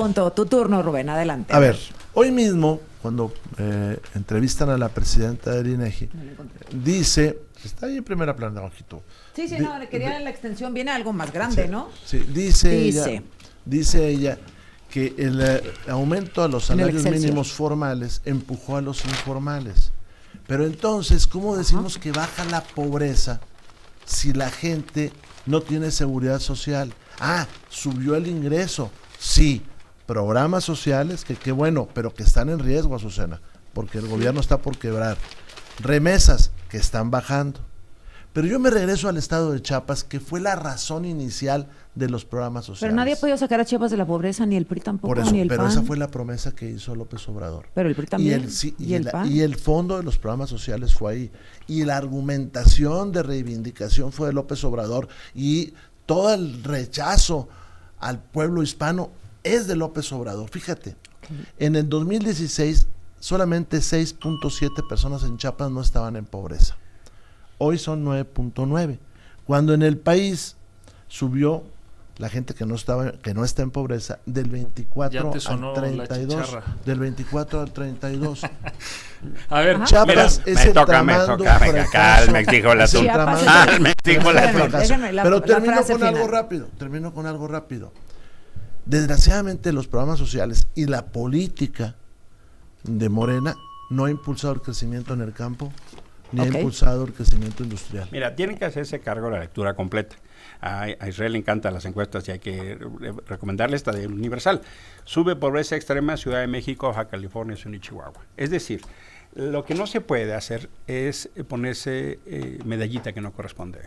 punto. Tu turno, Rubén, adelante. A ver, hoy mismo, cuando entrevistan a la presidenta del INEGI, dice, está ahí en primera plana, ojito. Sí, no, le quería la extensión, viene algo más grande, Sí, ¿no? Sí, dice ella que el aumento a los salarios mínimos formales empujó a los informales. Pero entonces, ¿cómo decimos que baja la pobreza si la gente no tiene seguridad social? Subió el ingreso. Sí, programas sociales, que qué bueno, pero que están en riesgo, Azucena, porque el gobierno está por quebrar. Remesas, que están bajando. Pero yo me regreso al estado de Chiapas, que fue la razón inicial de los programas sociales. Pero nadie ha podido sacar a Chiapas de la pobreza, ni el PRI tampoco, por eso, ni el pero PAN. esa fue la promesa que hizo López Obrador. Pero el PRI también, y el PAN. Y el fondo de los programas sociales fue ahí. Y la argumentación de reivindicación fue de López Obrador. Y todo el rechazo al pueblo hispano es de López Obrador. Fíjate, en el 2016 solamente 6.7 personas en Chiapas no estaban en pobreza. Hoy son 9.9. Cuando en el país subió la gente que no está en pobreza del 24 al 32. Del 24 al 32. A ver, Chiapas es el tramando fracaso. Me dijo la Pero termino con algo rápido. Desgraciadamente los programas sociales y la política de Morena no ha impulsado el crecimiento en el campo, ni ha impulsado el crecimiento industrial. Mira, tienen que hacerse cargo de la lectura completa. A Israel le encantan las encuestas y hay que recomendarle esta de Universal. Sube pobreza extrema Ciudad de México, Baja California Sur y Chihuahua. Es decir, lo que no se puede hacer es ponerse medallita que no corresponde.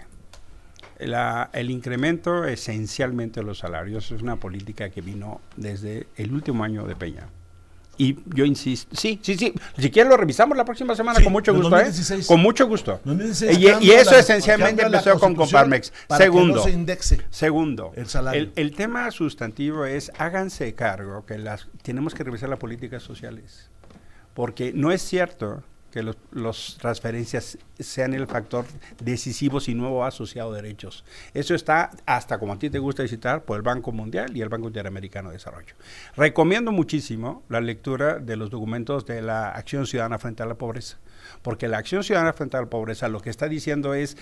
El incremento esencialmente de los salarios es una política que vino desde el último año de Peña. Y yo insisto, sí. Si quieren lo revisamos la próxima semana, con mucho gusto, 2016, con mucho gusto. 2016 y eso esencialmente empezó con Coparmex. Segundo, el tema sustantivo es, háganse cargo que tenemos que revisar las políticas sociales. Porque no es cierto que los transferencias sean el factor decisivo si no ha asociado derechos. Eso está, hasta como a ti te gusta citar, por el Banco Mundial y el Banco Interamericano de Desarrollo. Recomiendo muchísimo la lectura de los documentos de la Acción Ciudadana frente a la Pobreza, porque la Acción Ciudadana frente a la Pobreza lo que está diciendo es,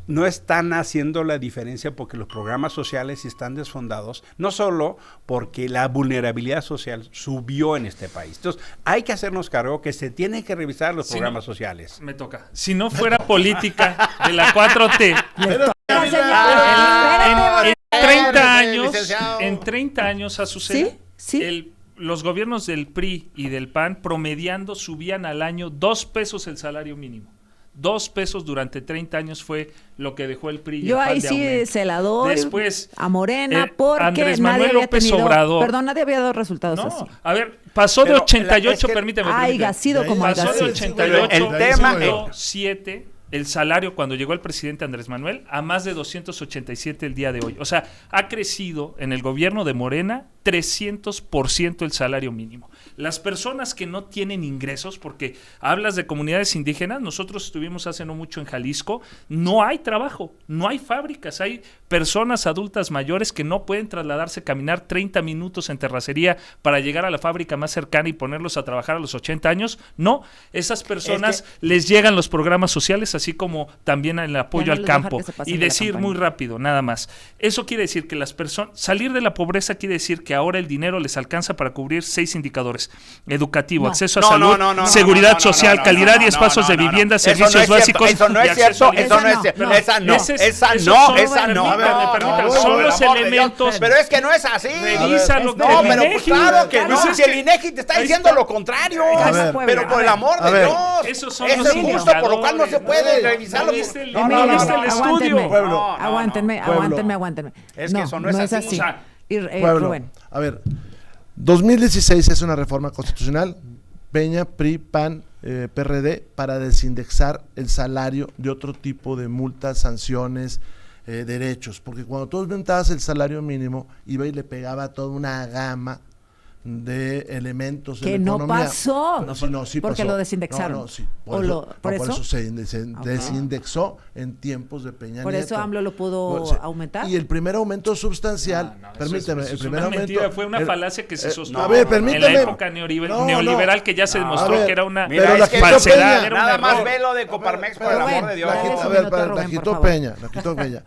no están haciendo la diferencia porque los programas sociales están desfondados, no solo porque la vulnerabilidad social subió en este país. Entonces, hay que hacernos cargo que se tienen que revisar los programas sociales. Me toca. Si no fuera política de la 4T, en 30 años, Azucena, los gobiernos del PRI y del PAN promediando subían al año 2 pesos el salario mínimo. 2 pesos durante 30 años fue lo que dejó el PRI. Yo ahí sí se la doy después, a Morena porque Andrés nadie Manuel había López tenido, Obrador. Perdón, nadie había dado resultados así. A ver, pasó de 88, permíteme. Pasó de 88, 7 el salario cuando llegó el presidente Andrés Manuel a más de 287 el día de hoy. O sea, ha crecido en el gobierno de Morena 300% el salario mínimo. Las personas que no tienen ingresos, porque hablas de comunidades indígenas, nosotros estuvimos hace no mucho en Jalisco, no hay trabajo, no hay fábricas, hay personas adultas mayores que no pueden trasladarse, caminar 30 minutos en terracería para llegar a la fábrica más cercana y ponerlos a trabajar a los 80 años. No, esas personas les llegan los programas sociales, así como también el apoyo al campo. Y decir muy rápido, nada más. Eso quiere decir que las personas, salir de la pobreza quiere decir que ahora el dinero les alcanza para cubrir 6 indicadores: educativo, acceso a salud, seguridad social, calidad y espacios de vivienda, servicios básicos. Eso no es cierto, esa no. Son los elementos. Pero es que no es así. Revísalo. No, pero pues claro que no. Si el INEGI te está diciendo lo contrario. Pero por el amor de Dios. Esos son eso es justo, por lo cual no se puede revisarlo. Aguántenme. Es que eso no es así. Rubén. A ver, 2016 es una reforma constitucional, Peña, PRI, PAN, PRD, para desindexar el salario de otro tipo de multas, sanciones, derechos, porque cuando tú aumentabas el salario mínimo, iba y le pegaba toda una gama de elementos que en la no economía. pasó, Sí porque pasó. lo desindexaron. No, sí. Por eso se desindexó en tiempos de Peña Por Nieto. eso AMLO lo pudo aumentar. Y el primer aumento sustancial, permíteme, el primer aumento... Mentira, fue una falacia que se sostuvo permíteme. en la época neoliberal que ya se demostró que era una falsedad. Nada más velo de Coparmex, por el amor de Dios. La quitó Peña.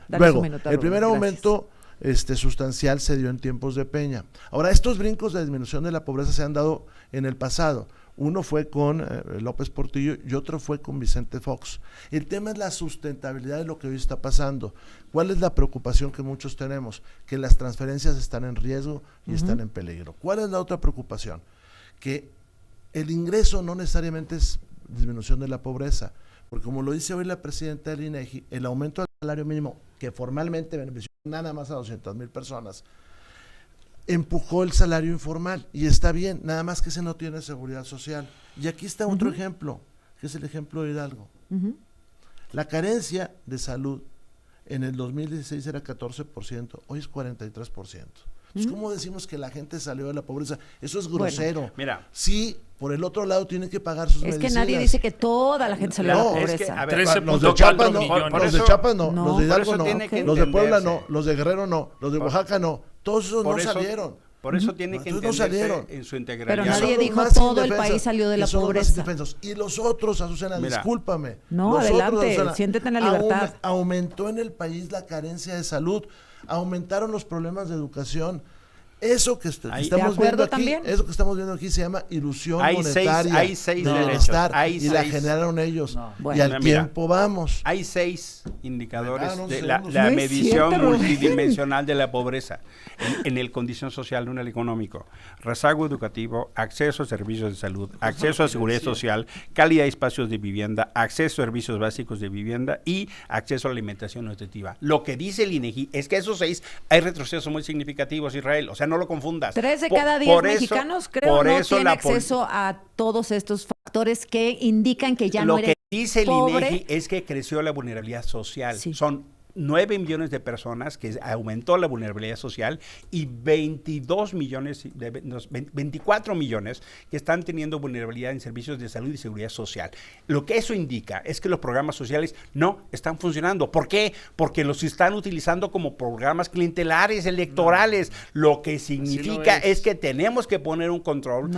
Luego, el primer aumento sustancial se dio en tiempos de Peña. Ahora, estos brincos de disminución de la pobreza se han dado en el pasado. Uno fue con López Portillo y otro fue con Vicente Fox. El tema es la sustentabilidad de lo que hoy está pasando. ¿Cuál es la preocupación que muchos tenemos? Que las transferencias están en riesgo y están en peligro. ¿Cuál es la otra preocupación? Que el ingreso no necesariamente es disminución de la pobreza, porque como lo dice hoy la presidenta del INEGI, el aumento del salario mínimo, que formalmente benefició nada más a 200,000 personas, empujó el salario informal, y está bien, nada más que ese no tiene seguridad social. Y aquí está otro ejemplo, que es el ejemplo de Hidalgo. La carencia de salud en el 2016 era 14%, hoy es 43%. Entonces, ¿cómo decimos que la gente salió de la pobreza? Eso es grosero. Bueno, mira. Sí, por el otro lado tienen que pagar sus medicinas. Es que nadie dice que toda la gente salió de la pobreza. Es que, los de Chiapas no, los de Chiapas no, los de Hidalgo no, los de Puebla no, los de Guerrero no, los de Oaxaca no, todos esos no salieron. Por eso tiene que entenderse en su integralidad. Pero nadie dijo todo el país salió de la pobreza. Y los otros, Azucena, discúlpame. No, adelante, siéntete en la libertad. Aumentó en el país la carencia de salud, aumentaron los problemas de educación. Eso que estamos viendo aquí, también. eso que estamos viendo aquí se llama ilusión monetaria. Hay seis de bienestar, y la generaron ellos. Y al tiempo vamos. Hay 6 indicadores de la medición multidimensional de la pobreza en el condición social, no en el económico. Rezago educativo, acceso a servicios de salud, acceso a seguridad social, calidad de espacios de vivienda, acceso a servicios básicos de vivienda y acceso a la alimentación nutritiva. Lo que dice el INEGI es que esos 6 hay retrocesos muy significativos, Israel. O sea, no lo confundas. 3 de cada 10 mexicanos creo no tienen acceso a todos estos factores que indican que ya no eres pobre. Lo que dice el INEGI es que creció la vulnerabilidad social. Sí. Son 9 millones de personas que aumentó la vulnerabilidad social y 24 millones que están teniendo vulnerabilidad en servicios de salud y seguridad social. Lo que eso indica es que los programas sociales no están funcionando. ¿Por qué? Porque los están utilizando como programas clientelares, electorales. Lo que significa es que tenemos que poner un control.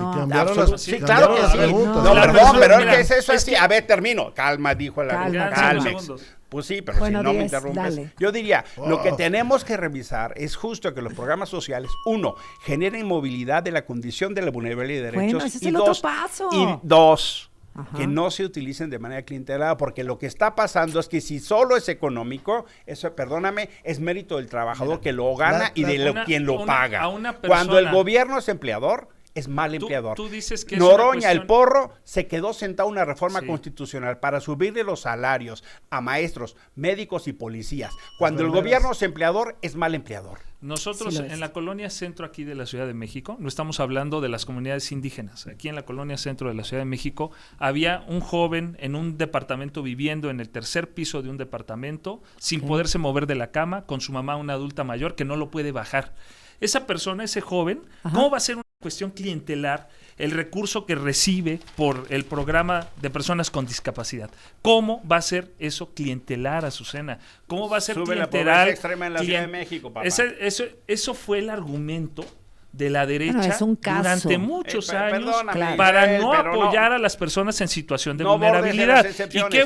Sí, claro que sí. Perdón, pero es eso así. A ver, termino. Calma, dijo la Calmex. Pues sí, pero si no me interrumpes. Dale. Yo diría, lo que tenemos que revisar es justo que los programas sociales, 1, generen movilidad de la condición de la vulnerabilidad de derechos. Bueno, ese es el otro paso. Y 2, que no se utilicen de manera clientelada, porque lo que está pasando es que si solo es económico, eso, perdóname, es mérito del trabajador que lo gana y de quien lo paga. Cuando el gobierno es empleador, es mal empleador. Tú dices que Noroña, el Porro, se quedó sentado en una reforma constitucional para subirle los salarios a maestros, médicos y policías. Cuando el gobierno es empleador, es mal empleador. Nosotros en la colonia centro aquí de la Ciudad de México, no estamos hablando de las comunidades indígenas, aquí en la colonia centro de la Ciudad de México había un joven en un departamento viviendo en el tercer piso de un departamento sin poderse mover de la cama, con su mamá, una adulta mayor que no lo puede bajar. Esa persona, ese joven, ¿cómo va a ser una cuestión clientelar el recurso que recibe por el programa de personas con discapacidad? ¿Cómo va a ser eso clientelar, Azucena? ¿Cómo va a ser clientelar? La pobreza extrema en la Ciudad de México, papá. Eso fue el argumento de la derecha durante muchos años para no apoyar a las personas en situación de vulnerabilidad. Y qué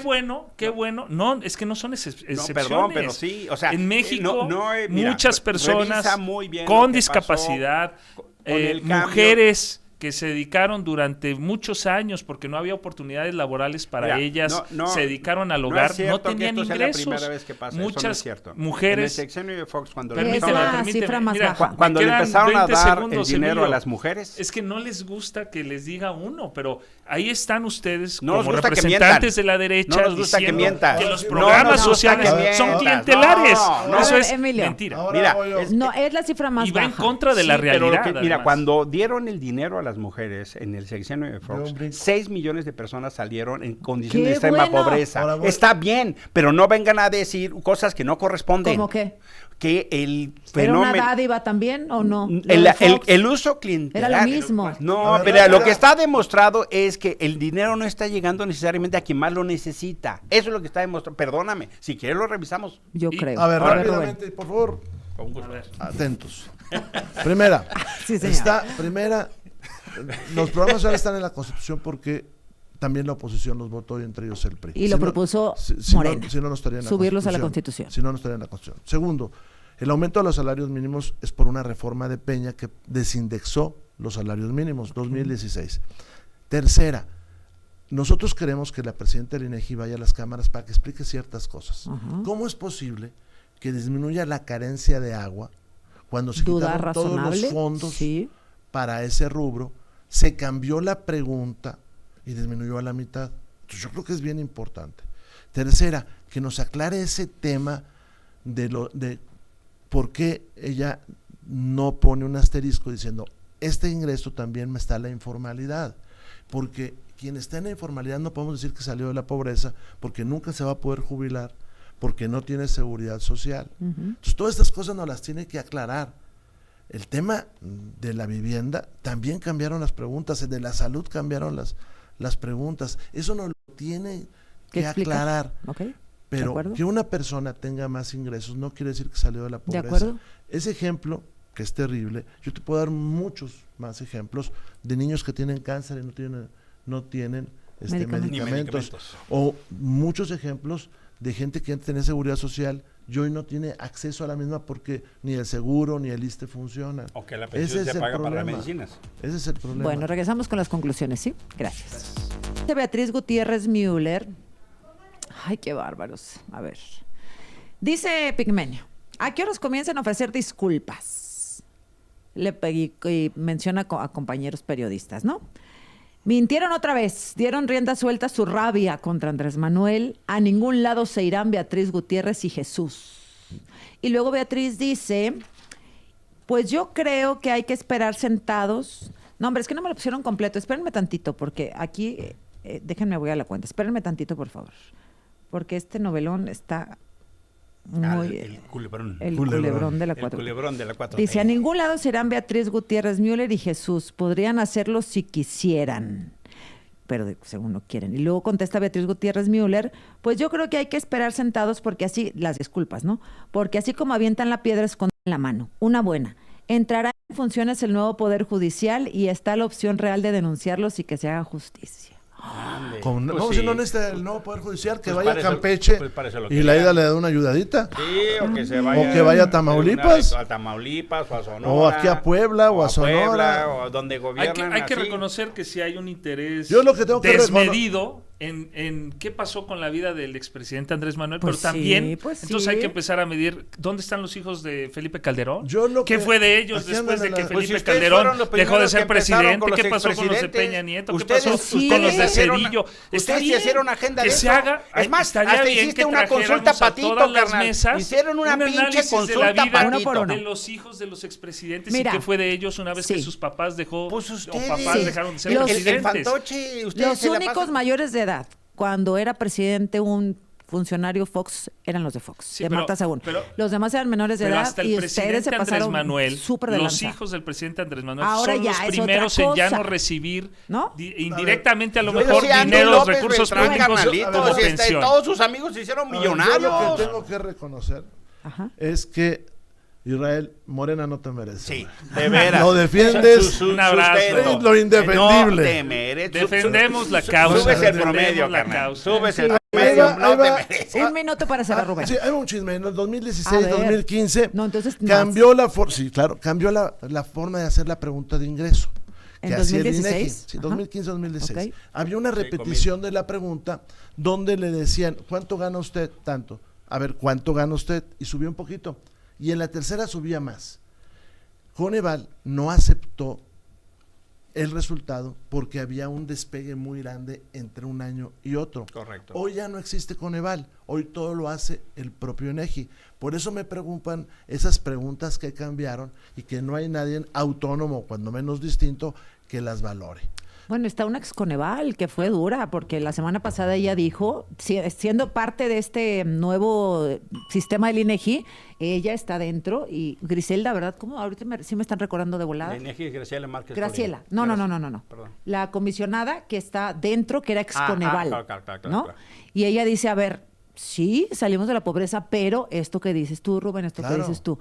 bueno, no, es que no son excepciones. Perdón, pero sí, o sea, en México muchas personas con discapacidad, mujeres que se dedicaron durante muchos años porque no había oportunidades laborales para ellas, se dedicaron al hogar, no tenían ingresos. La primera vez que pasa. Muchas eso no es cierto. mujeres. En el sexenio de Fox, cuando le empezaron a dar el dinero a las mujeres. Es que no les gusta que les diga uno, pero ahí están ustedes como representantes de la derecha diciendo que los programas sociales son clientelares. Eso es mentira. No, es la cifra más baja. Y va en contra de la realidad. Mira, cuando dieron el dinero a las las mujeres en el sexenio de Fox, 6 millones de personas salieron en condiciones de extrema pobreza. Ahora, está bien, pero no vengan a decir cosas que no corresponden. ¿Cómo qué? Que el fenómeno... ¿Era una dádiva también o no? El uso clientelar... Era lo mismo. No, pero lo que está demostrado es que el dinero no está llegando necesariamente a quien más lo necesita. Eso es lo que está demostrado. Perdóname, si quieres lo revisamos. Yo creo. A ver, rápidamente, por favor. Atentos. Primera. Sí, señor. Los programas sociales están en la Constitución porque también la oposición los votó y entre ellos el PRI. Y lo propuso Morena. Si no estaría en la subirlos a la Constitución. Si no, no estaría en la Constitución. Segundo, el aumento de los salarios mínimos es por una reforma de Peña que desindexó los salarios mínimos, 2016. Tercera, nosotros queremos que la presidenta del INEGI vaya a las cámaras para que explique ciertas cosas. ¿Cómo es posible que disminuya la carencia de agua cuando se quitaron todos los fondos para ese rubro? Se cambió la pregunta y disminuyó a la mitad. Entonces yo creo que es bien importante. Tercera, que nos aclare ese tema de por qué ella no pone un asterisco diciendo, este ingreso también me está la informalidad, porque quien está en la informalidad no podemos decir que salió de la pobreza, porque nunca se va a poder jubilar, porque no tiene seguridad social. Entonces todas estas cosas nos las tiene que aclarar. El tema de la vivienda, también cambiaron las preguntas, el de la salud cambiaron las preguntas, eso nos lo tiene que aclarar. Pero que una persona tenga más ingresos no quiere decir que salió de la pobreza. ¿De acuerdo? Ese ejemplo, que es terrible, yo te puedo dar muchos más ejemplos de niños que tienen cáncer y no tienen medicamentos. O muchos ejemplos de gente que antes tenía seguridad social y hoy no tiene acceso a la misma porque ni el seguro ni el ISSSTE funcionan. O que la pensión se paga para las medicinas. Ese es el problema. Bueno, regresamos con las conclusiones, ¿sí? Gracias. Beatriz Gutiérrez Müller. Ay, qué bárbaros. A ver. Dice Pigmenio, ¿a qué horas comienzan a ofrecer disculpas? Y menciona a compañeros periodistas, ¿no? Mintieron otra vez, dieron rienda suelta a su rabia contra Andrés Manuel. A ningún lado se irán Beatriz Gutiérrez y Jesús. Y luego Beatriz dice, pues yo creo que hay que esperar sentados. No, hombre, es que no me lo pusieron completo. Espérenme tantito, porque aquí, déjenme voy a la cuenta. Espérenme tantito, por favor. Porque este novelón está muy... El culebrón. El culebrón de la 4. El culebrón de la 4. Dice, a ningún lado se irán Beatriz Gutiérrez Müller y Jesús. Podrían hacerlo si quisieran, pero según no quieren. Y luego contesta Beatriz Gutiérrez Müller, pues yo creo que hay que esperar sentados porque así, las disculpas, ¿no? Porque así como avientan la piedra, esconden la mano. Una buena. Entrará en funciones el nuevo Poder Judicial y está la opción real de denunciarlos y que se haga justicia. Si no necesita el nuevo Poder Judicial, que vaya a Campeche y la ida le da una ayudadita. Sí, o que se vaya. O que vaya a Tamaulipas. A Tamaulipas o a Sonora. O aquí a Puebla o a Sonora. O donde gobiernan. Hay que reconocer que si hay un interés desmedido en qué pasó con la vida del expresidente Andrés Manuel, pero también entonces hay que empezar a medir dónde están los hijos de Felipe Calderón. ¿Qué fue de ellos después de que Felipe Calderón dejó de ser presidente? ¿Qué pasó con los de Peña Nieto? ¿Qué pasó con los de Cedillo? Ustedes hicieron agenda de eso. Se haga, es más, hasta hiciste una consulta patito, carnal. Hicieron una pinche consulta patito de los hijos de los expresidentes y qué fue de ellos una vez que sus papás dejaron de ser presidentes. Los únicos mayores de edad, cuando era presidente un funcionario Fox, eran los de Fox, de Marta Sagún. Los demás eran menores de edad y ustedes se pasaron súper de lanza. Los hijos del presidente Andrés Manuel son los primeros en ya no recibir indirectamente a lo mejor dinero, recursos públicos como pensión. Todos sus amigos se hicieron millonarios. Lo que tengo que reconocer es que Israel, Morena no te merece. Sí, de veras. Lo defiendes. Un abrazo. Lo indefendible. No te mereces. Defendemos la causa. Subes el promedio, carnal. Subes el promedio. No te mereces. Un minuto para cerrar, Rubén. Sí, hay un chisme. En el 2016, 2015, cambió cambió la forma de hacer la pregunta de ingreso. ¿En 2016? Sí, 2015-2016. Okay. Había una repetición de la pregunta donde le decían, ¿cuánto gana usted? Tanto. A ver, ¿cuánto gana usted? Y subió un poquito. Y en la tercera subía más. Coneval no aceptó el resultado porque había un despegue muy grande entre un año y otro. Correcto. Hoy ya no existe Coneval, hoy todo lo hace el propio INEGI. Por eso me preocupan esas preguntas que cambiaron y que no hay nadie autónomo, cuando menos distinto, que las valore. Bueno, está una ex Coneval que fue dura, porque la semana pasada ella dijo, siendo parte de este nuevo sistema del INEGI, ella está dentro, y Griselda, ¿verdad? ¿Cómo? Ahorita sí me están recordando de volada. El INEGI es Graciela Márquez. Graciela. No. Perdón. La comisionada que está dentro, que era ex Coneval, claro, ¿no? Claro. Y ella dice, a ver, sí, salimos de la pobreza, pero esto que dices tú, Rubén, esto que dices tú.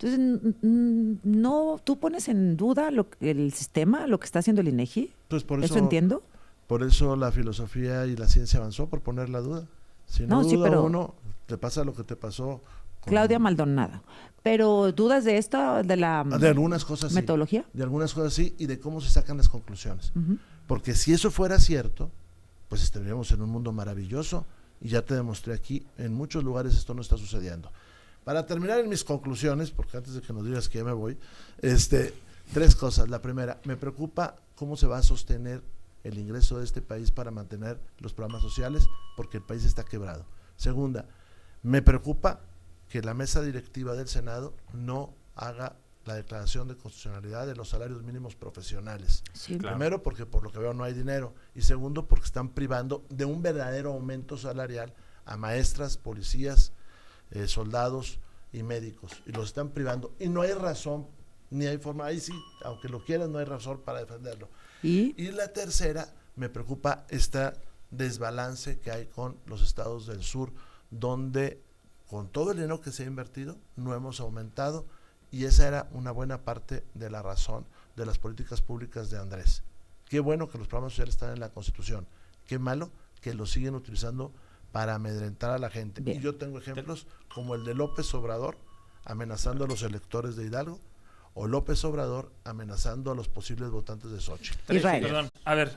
Entonces, no, ¿tú pones en duda el sistema, lo que está haciendo el INEGI? Pues por ¿Eso entiendo? Por eso la filosofía y la ciencia avanzó, por poner la duda. Si no duda pero uno, te pasa lo que te pasó con Claudia Maldonado. ¿Pero dudas de esto, de la de algunas cosas metodología? Sí, de algunas cosas sí, y de cómo se sacan las conclusiones. Porque si eso fuera cierto, pues estaríamos en un mundo maravilloso, y ya te demostré aquí, en muchos lugares esto no está sucediendo. Para terminar en mis conclusiones, porque antes de que nos digas que ya me voy, 3 cosas. La primera, me preocupa cómo se va a sostener el ingreso de este país para mantener los programas sociales, porque el país está quebrado. Segunda, me preocupa que la mesa directiva del Senado no haga la declaración de constitucionalidad de los salarios mínimos profesionales. Sí, claro. Primero, porque por lo que veo no hay dinero, y segundo, porque están privando de un verdadero aumento salarial a maestras, policías, soldados y médicos, y los están privando, y no hay razón, ni hay forma, ahí sí, aunque lo quieran, no hay razón para defenderlo. Y la tercera, me preocupa este desbalance que hay con los estados del sur, donde con todo el dinero que se ha invertido, no hemos aumentado, y esa era una buena parte de la razón de las políticas públicas de Andrés. Qué bueno que los programas sociales están en la Constitución, qué malo que los siguen utilizando para amedrentar a la gente. Bien. Y yo tengo ejemplos como el de López Obrador amenazando a los electores de Hidalgo, o López Obrador amenazando a los posibles votantes de Xochitl. Perdón, a ver,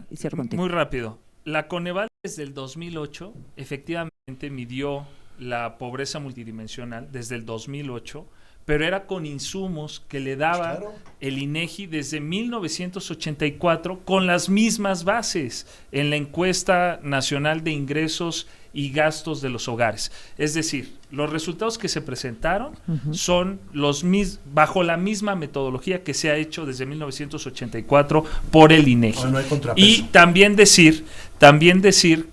muy rápido. La Coneval desde el 2008 efectivamente midió la pobreza multidimensional desde el 2008, pero era con insumos que le daba el INEGI desde 1984 con las mismas bases en la encuesta nacional de ingresos y gastos de los hogares. Es decir, los resultados que se presentaron son los bajo la misma metodología que se ha hecho desde 1984 por el INEGI. No hay contrapeso. Y también decir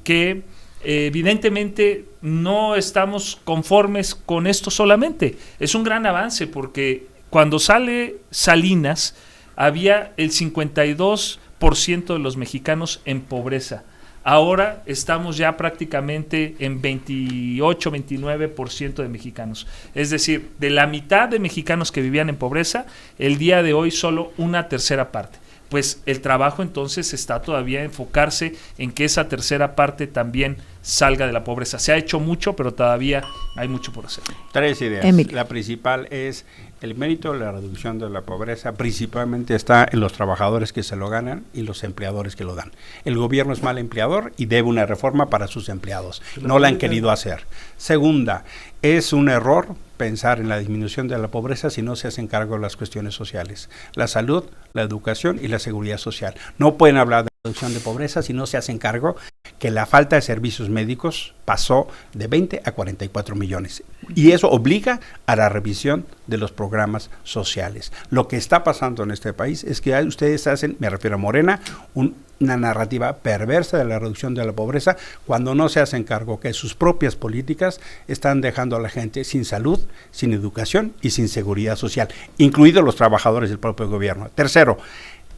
que evidentemente no estamos conformes con esto solamente. Es un gran avance porque cuando sale Salinas había el 52% de los mexicanos en pobreza. Ahora estamos ya prácticamente en 28, 29% de mexicanos. Es decir, de la mitad de mexicanos que vivían en pobreza, el día de hoy solo una tercera parte. Pues el trabajo entonces está todavía enfocarse en que esa tercera parte también salga de la pobreza. Se ha hecho mucho, pero todavía hay mucho por hacer. 3 ideas. Emilio. La principal es el mérito de la reducción de la pobreza, principalmente está en los trabajadores que se lo ganan y los empleadores que lo dan. El gobierno es mal empleador y debe una reforma para sus empleados. No la han querido hacer. Segunda, es un error pensar en la disminución de la pobreza si no se hacen cargo de las cuestiones sociales. La salud, la educación y la seguridad social. No pueden hablar de reducción de pobreza si no se hacen cargo que la falta de servicios médicos pasó de 20 a 44 millones. Y eso obliga a la revisión de los programas sociales. Lo que está pasando en este país es que ustedes hacen, me refiero a Morena, una narrativa perversa de la reducción de la pobreza cuando no se hacen cargo que sus propias políticas están dejando a la gente sin salud, sin educación y sin seguridad social, incluidos los trabajadores del propio gobierno. Tercero,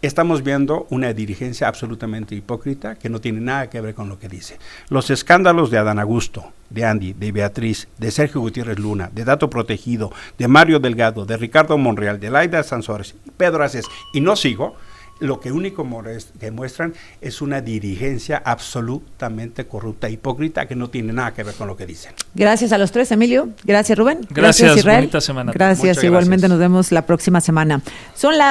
estamos viendo una dirigencia absolutamente hipócrita que no tiene nada que ver con lo que dice. Los escándalos de Adán Augusto, de Andy, de Beatriz, de Sergio Gutiérrez Luna, de Dato Protegido, de Mario Delgado, de Ricardo Monreal, de Laida Sansores, Pedro Aces, y no sigo, lo que único que muestran es una dirigencia absolutamente corrupta, hipócrita, que no tiene nada que ver con lo que dicen. Gracias a los tres, Emilio. Gracias, Rubén. Gracias, Israel. Bonita semana. Gracias, igualmente nos vemos la próxima semana. Son las